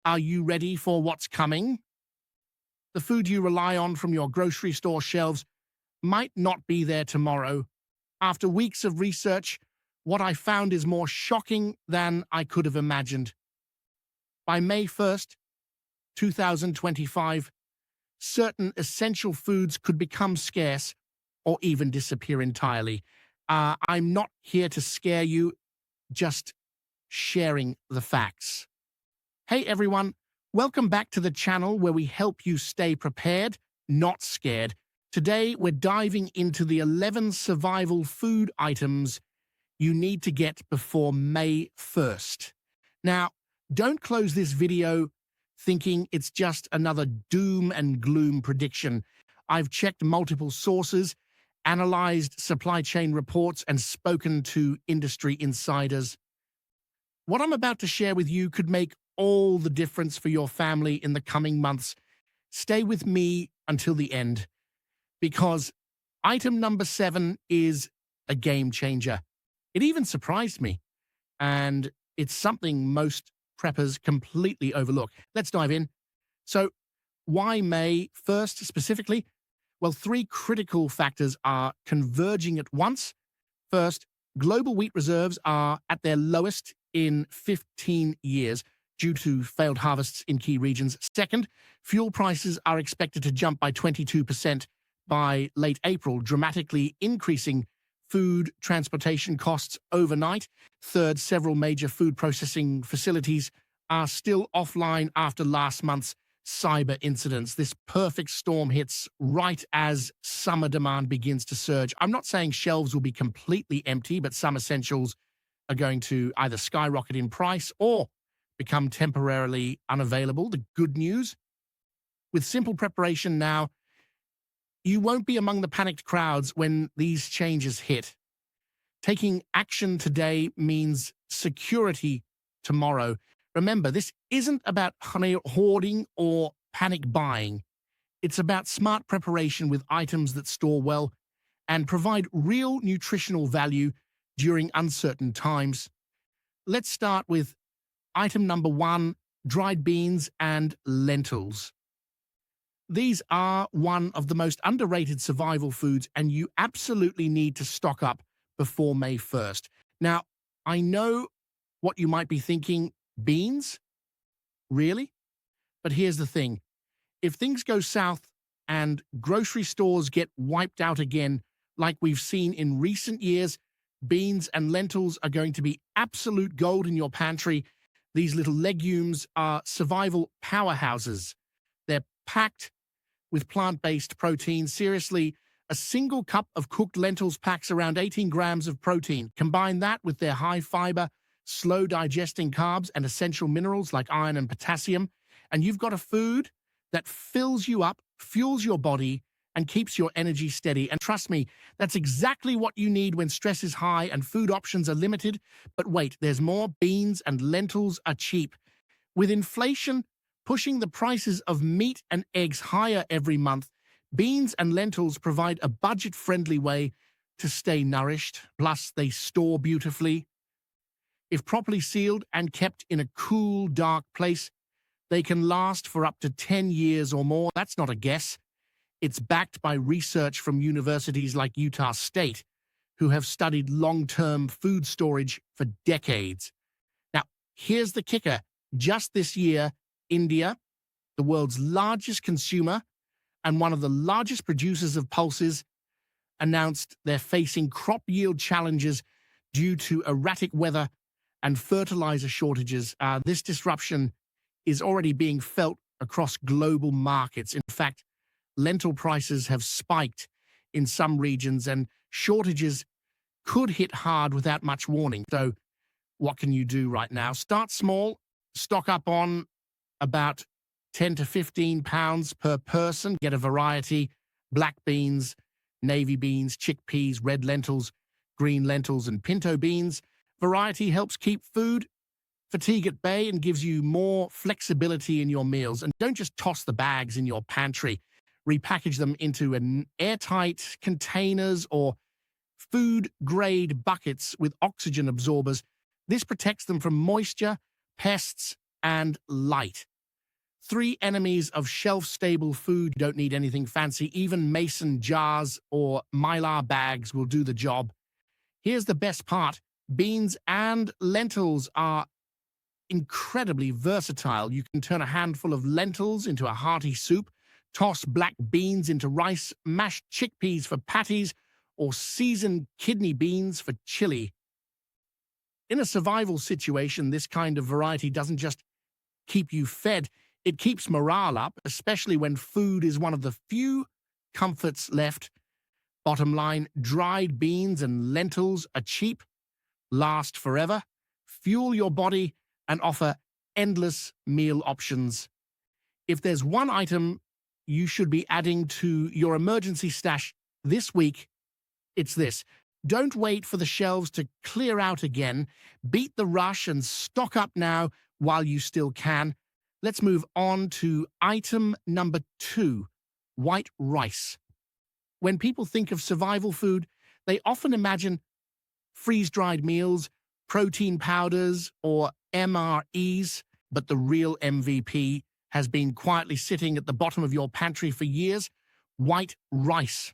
Are you ready for what's coming? The food you rely on from your grocery store shelves might not be there tomorrow. After weeks of research, what I found is more shocking than I could have imagined. By May 1st, 2025, certain essential foods could become scarce or even disappear entirely. I'm not here to scare you, just sharing the facts. Hey everyone, welcome back to the channel where we help you stay prepared, not scared. Today we're diving into the 11 survival food items you need to get before May 1st. Now, don't close this video thinking it's just another doom and gloom prediction. I've checked multiple sources, analyzed supply chain reports, and spoken to industry insiders. What I'm about to share with you could make all the difference for your family in the coming months. Stay with me until the end, because item number 7 is a game changer. It even surprised me, and it's something most preppers completely overlook. Let's dive in. So, why May 1st specifically? Well, 3 critical factors are converging at once. First, global wheat reserves are at their lowest in 15 years due to failed harvests in key regions. Second, fuel prices are expected to jump by 22% by late April, dramatically increasing food transportation costs overnight. Third, several major food processing facilities are still offline after last month's cyber incidents. This perfect storm hits right as summer demand begins to surge. I'm not saying shelves will be completely empty, but some essentials are going to either skyrocket in price or become temporarily unavailable. The good news, with simple preparation now, you won't be among the panicked crowds when these changes hit. Taking action today means security tomorrow. Remember, this isn't about hoarding or panic buying. It's about smart preparation with items that store well and provide real nutritional value during uncertain times. Let's start with item number 1, dried beans and lentils. These are one of the most underrated survival foods, and you absolutely need to stock up before May 1st. Now, I know what you might be thinking, beans? Really? But here's the thing. If things go south and grocery stores get wiped out again, like we've seen in recent years, beans and lentils are going to be absolute gold in your pantry. These little legumes are survival powerhouses. They're packed with plant-based protein. Seriously, a single cup of cooked lentils packs around 18 grams of protein. Combine that with their high fiber, slow digesting carbs and essential minerals like iron and potassium, and you've got a food that fills you up, fuels your body, and keeps your energy steady. And trust me, that's exactly what you need when stress is high and food options are limited. But wait, there's more. Beans and lentils are cheap. With inflation pushing the prices of meat and eggs higher every month, beans and lentils provide a budget-friendly way to stay nourished. Plus, they store beautifully. If properly sealed and kept in a cool, dark place, they can last for up to 10 years or more. That's not a guess. It's backed by research from universities like Utah State, who have studied long-term food storage for decades. Now, here's the kicker. Just this year, India, the world's largest consumer and one of the largest producers of pulses, announced they're facing crop yield challenges due to erratic weather and fertilizer shortages. This disruption is already being felt across global markets. In fact, lentil prices have spiked in some regions, and shortages could hit hard without much warning. So what can you do right now? Start small, stock up on about 10 to 15 pounds per person. Get a variety: black beans, navy beans, chickpeas, red lentils, green lentils, and pinto beans. Variety helps keep food fatigue at bay and gives you more flexibility in your meals. And don't just toss the bags in your pantry. Repackage them into an airtight containers or food-grade buckets with oxygen absorbers. This protects them from moisture, pests, and light. Three enemies of shelf-stable food don't need anything fancy. Even mason jars or mylar bags will do the job. Here's the best part. Beans and lentils are incredibly versatile. You can turn a handful of lentils into a hearty soup, toss black beans into rice, mash chickpeas for patties, or season kidney beans for chili. In a survival situation, this kind of variety doesn't just keep you fed, it keeps morale up, especially when food is one of the few comforts left. Bottom line, dried beans and lentils are cheap, last forever, fuel your body, and offer endless meal options. If there's one item you should be adding to your emergency stash this week, it's this. Don't wait for the shelves to clear out again. Beat the rush and stock up now while you still can. Let's move on to item number 2, white rice. When people think of survival food, they often imagine freeze-dried meals, protein powders, or MREs, but the real MVP has been quietly sitting at the bottom of your pantry for years: white rice.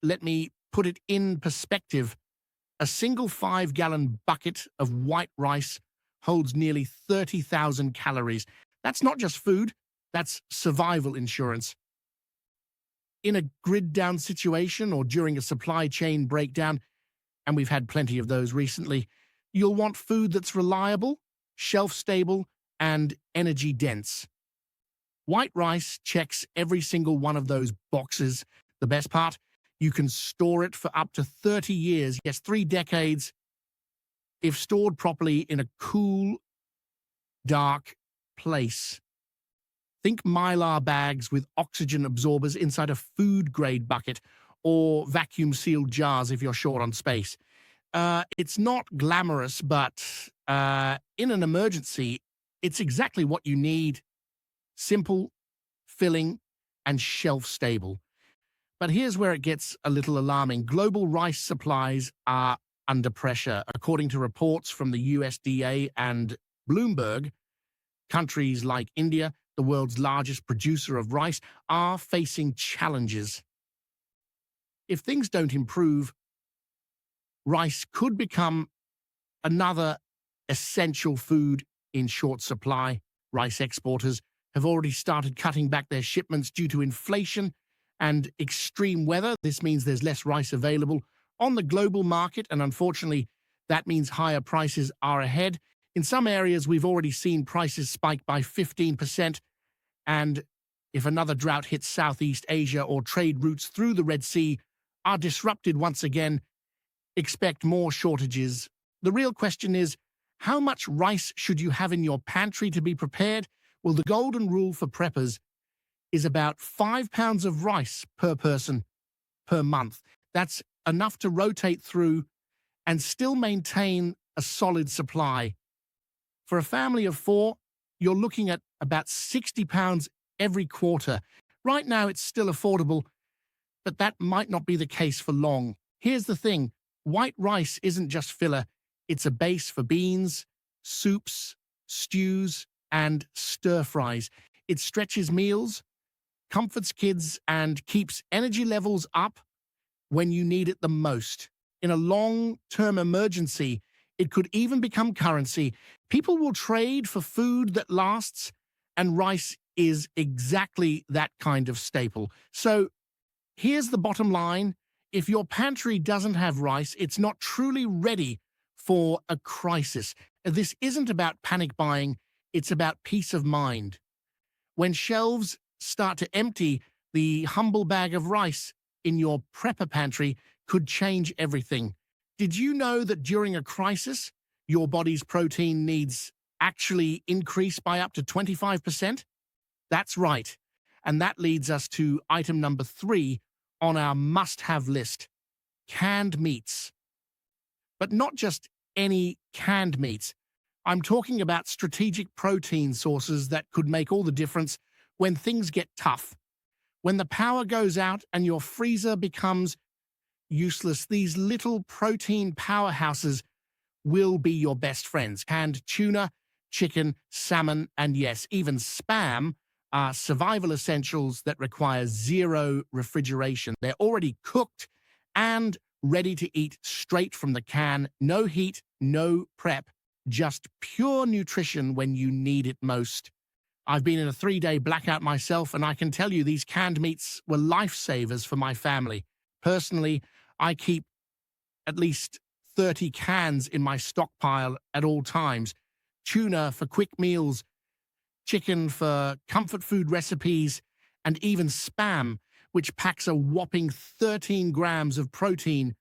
Let me put it in perspective. A single 5-gallon bucket of white rice holds nearly 30,000 calories. That's not just food, that's survival insurance. In a grid-down situation or during a supply chain breakdown, and we've had plenty of those recently, you'll want food that's reliable, shelf-stable, and energy-dense. White rice checks every single one of those boxes. The best part? You can store it for up to 30 years, yes, 3 decades, if stored properly in a cool, dark place. Think mylar bags with oxygen absorbers inside a food-grade bucket, or vacuum-sealed jars if you're short on space. It's not glamorous, but in an emergency, it's exactly what you need. Simple, filling, and shelf-stable. But here's where it gets a little alarming. Global rice supplies are under pressure. According to reports from the USDA and Bloomberg, countries like India, the world's largest producer of rice, are facing challenges. If things don't improve, rice could become another essential food in short supply. Rice exporters have already started cutting back their shipments due to inflation and extreme weather. This means there's less rice available on the global market, and unfortunately, that means higher prices are ahead. In some areas, we've already seen prices spike by 15%, and if another drought hits Southeast Asia or trade routes through the Red Sea are disrupted once again, expect more shortages. The real question is, how much rice should you have in your pantry to be prepared? Well, the golden rule for preppers is about 5 pounds of rice per person per month. That's enough to rotate through and still maintain a solid supply. For a family of 4, you're looking at about 60 pounds every quarter. Right now, it's still affordable, but that might not be the case for long. Here's the thing. White rice isn't just filler. It's a base for beans, soups, stews, and stir-fries. It stretches meals, comforts kids, and keeps energy levels up when you need it the most. In a long-term emergency, it could even become currency. People will trade for food that lasts, and rice is exactly that kind of staple. So here's the bottom line. If your pantry doesn't have rice, it's not truly ready for a crisis. This isn't about panic buying, it's about peace of mind. When shelves start to empty, the humble bag of rice in your prepper pantry could change everything. Did you know that during a crisis, your body's protein needs actually increase by up to 25%? That's right. And that leads us to item number 3 on our must-have list: canned meats. But not just any canned meats. I'm talking about strategic protein sources that could make all the difference when things get tough. When the power goes out and your freezer becomes useless, these little protein powerhouses will be your best friends. Canned tuna, chicken, salmon, and yes, even Spam are survival essentials that require zero refrigeration. They're already cooked and ready to eat straight from the can. No heat, no prep, just pure nutrition when you need it most. I've been in a 3-day blackout myself, and I can tell you these canned meats were lifesavers for my family. Personally, I keep at least 30 cans in my stockpile at all times. Tuna for quick meals, chicken for comfort food recipes, and even Spam, which packs a whopping 13 grams of protein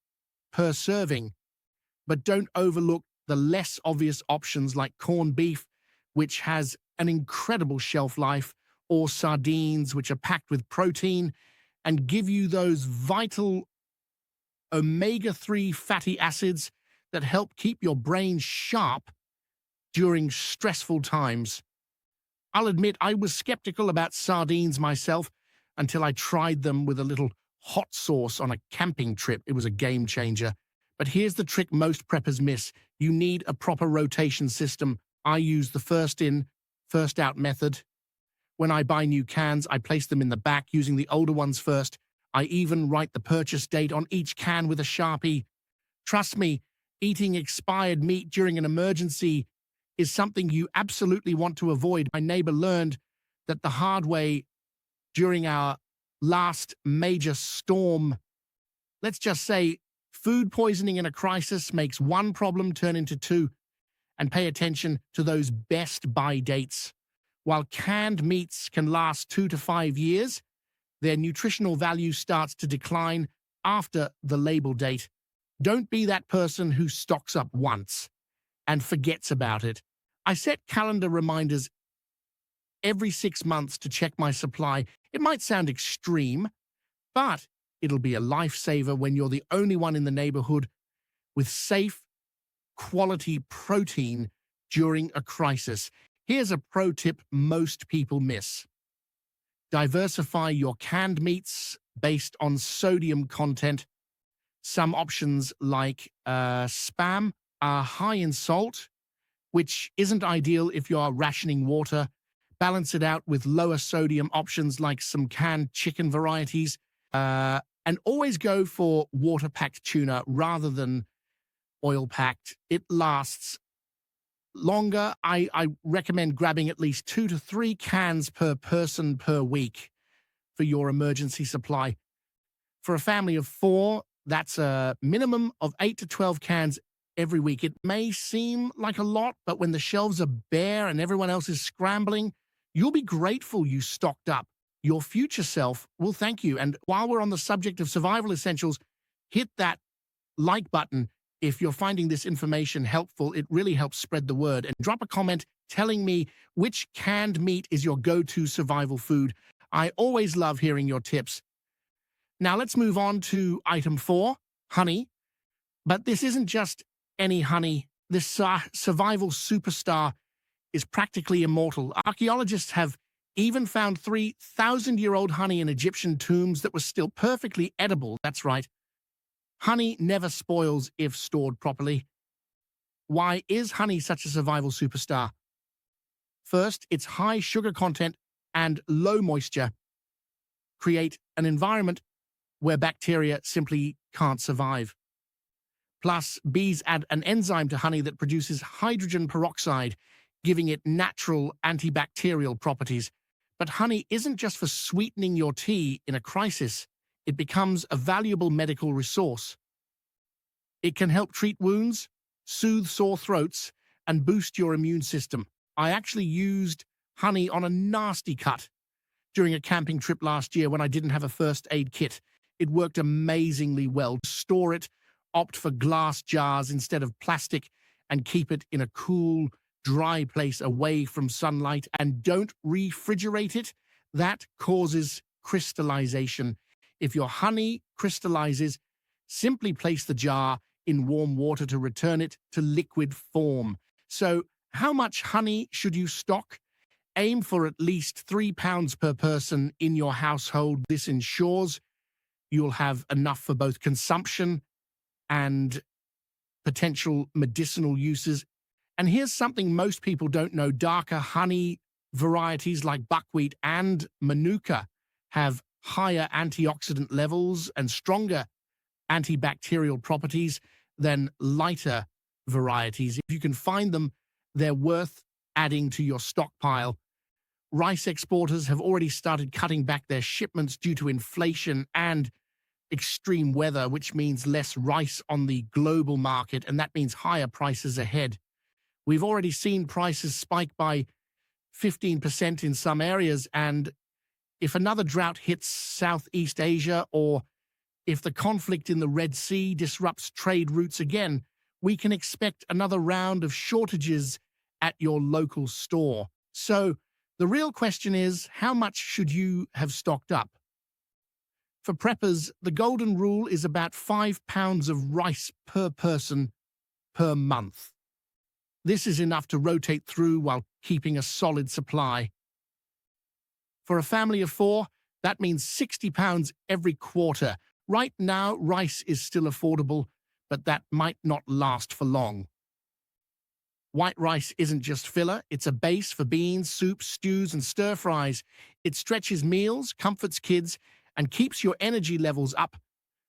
per serving. But don't overlook the less obvious options like corned beef, which has an incredible shelf life, or sardines, which are packed with protein and give you those vital omega-3 fatty acids that help keep your brain sharp during stressful times. I'll admit I was skeptical about sardines myself until I tried them with a little hot sauce on a camping trip. It was a game changer. But here's the trick most preppers miss. You need a proper rotation system. I use the first in, first out method. When I buy new cans, I place them in the back using the older ones first. I even write the purchase date on each can with a Sharpie. Trust me, eating expired meat during an emergency is something you absolutely want to avoid. My neighbor learned that the hard way during our last major storm. Let's just say food poisoning in a crisis makes one problem turn into two, and pay attention to those best buy dates. While canned meats can last 2 to 5 years, their nutritional value starts to decline after the label date. Don't be that person who stocks up once and forgets about it. I set calendar reminders every 6 months to check my supply. It might sound extreme, but it'll be a lifesaver when you're the only one in the neighborhood with safe, quality protein during a crisis. Here's a pro tip most people miss. Diversify your canned meats based on sodium content. Some options like Spam are high in salt, which isn't ideal if you're rationing water. Balance it out with lower sodium options like some canned chicken varieties. And always go for water-packed tuna rather than oil-packed. It lasts longer. I recommend grabbing at least 2 to 3 cans per person per week for your emergency supply. For a family of 4, that's a minimum of 8 to 12 cans every week. It may seem like a lot, but when the shelves are bare and everyone else is scrambling, you'll be grateful you stocked up. Your future self will thank you. And while we're on the subject of survival essentials, hit that like button if you're finding this information helpful. It really helps spread the word. And drop a comment telling me which canned meat is your go-to survival food. I always love hearing your tips. Now let's move on to item 4, honey. But this isn't just any honey. This survival superstar is practically immortal. Archaeologists have even found 3,000-year-old honey in Egyptian tombs that was still perfectly edible. That's right. Honey never spoils if stored properly. Why is honey such a survival superstar? First, its high sugar content and low moisture create an environment where bacteria simply can't survive. Plus, bees add an enzyme to honey that produces hydrogen peroxide, giving it natural antibacterial properties. But honey isn't just for sweetening your tea in a crisis. It becomes a valuable medical resource. It can help treat wounds, soothe sore throats, and boost your immune system. I actually used honey on a nasty cut during a camping trip last year when I didn't have a first aid kit. It worked amazingly well. Store it, opt for glass jars instead of plastic, and keep it in a cool, dry place away from sunlight. And don't refrigerate it. That causes crystallization. If your honey crystallizes, simply place the jar in warm water to return it to liquid form. So, how much honey should you stock? Aim for at least 3 pounds per person in your household. This ensures you'll have enough for both consumption and potential medicinal uses. And here's something most people don't know. Darker honey varieties like buckwheat and manuka have higher antioxidant levels and stronger antibacterial properties than lighter varieties. If you can find them, they're worth adding to your stockpile. Rice exporters have already started cutting back their shipments due to inflation and extreme weather, which means less rice on the global market, and that means higher prices ahead. We've already seen prices spike by 15% in some areas, and if another drought hits Southeast Asia, or if the conflict in the Red Sea disrupts trade routes again, we can expect another round of shortages at your local store. So the real question is, how much should you have stocked up? For preppers, the golden rule is about 5 pounds of rice per person per month. This is enough to rotate through while keeping a solid supply. For a family of 4, that means 60 pounds every quarter. Right now, rice is still affordable, but that might not last for long. White rice isn't just filler, it's a base for beans, soups, stews, and stir-fries. It stretches meals, comforts kids, and keeps your energy levels up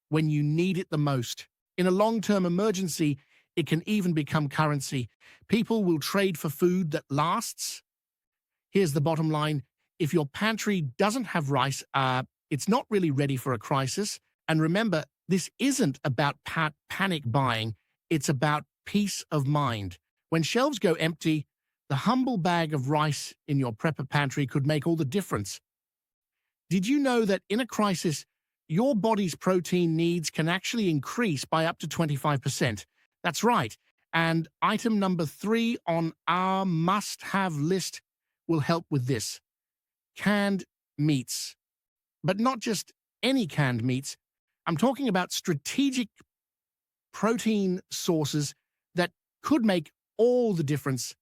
when you need it the most. In a long-term emergency, it can even become currency. People will trade for food that lasts. Here's the bottom line. If your pantry doesn't have rice, it's not really ready for a crisis. And remember, this isn't about panic buying. It's about peace of mind. When shelves go empty, the humble bag of rice in your prepper pantry could make all the difference. Did you know that in a crisis, your body's protein needs can actually increase by up to 25%? That's right. And item number 3 on our must-have list will help with this. Canned meats. But not just any canned meats. I'm talking about strategic protein sources that could make all the difference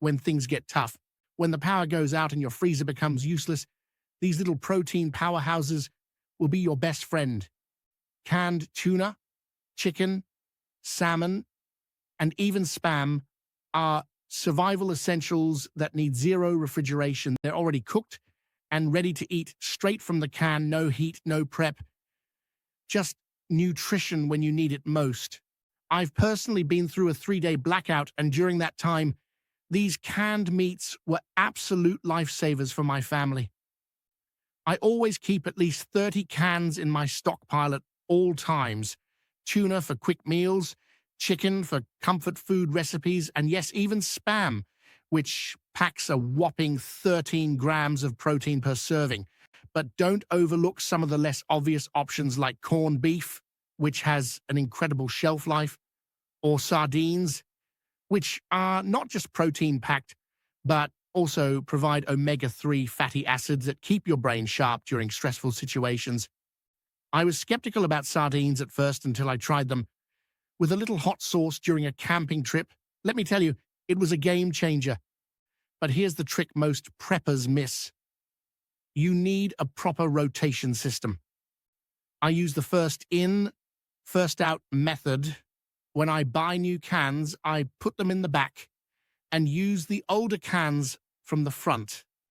when things get tough. When the power goes out and your freezer becomes useless, these little protein powerhouses will be your best friend. Canned tuna, chicken, salmon, and even Spam are survival essentials that need zero refrigeration. They're already cooked and ready to eat straight from the can, no heat, no prep. Just nutrition when you need it most. I've personally been through a 3-day blackout, and during that time, these canned meats were absolute lifesavers for my family. I always keep at least 30 cans in my stockpile at all times. Tuna for quick meals, chicken for comfort food recipes, and yes, even Spam, which packs a whopping 13 grams of protein per serving. But don't overlook some of the less obvious options like corned beef, which has an incredible shelf life, or sardines, which are not just protein-packed, but also provide omega-3 fatty acids that keep your brain sharp during stressful situations. I was skeptical about sardines at first until I tried them with a little hot sauce during a camping trip. Let me tell you, it was a game changer. But here's the trick most preppers miss. You need a proper rotation system. I use the first in, first out method. When I buy new cans, I put them in the back and use the older cans from the front.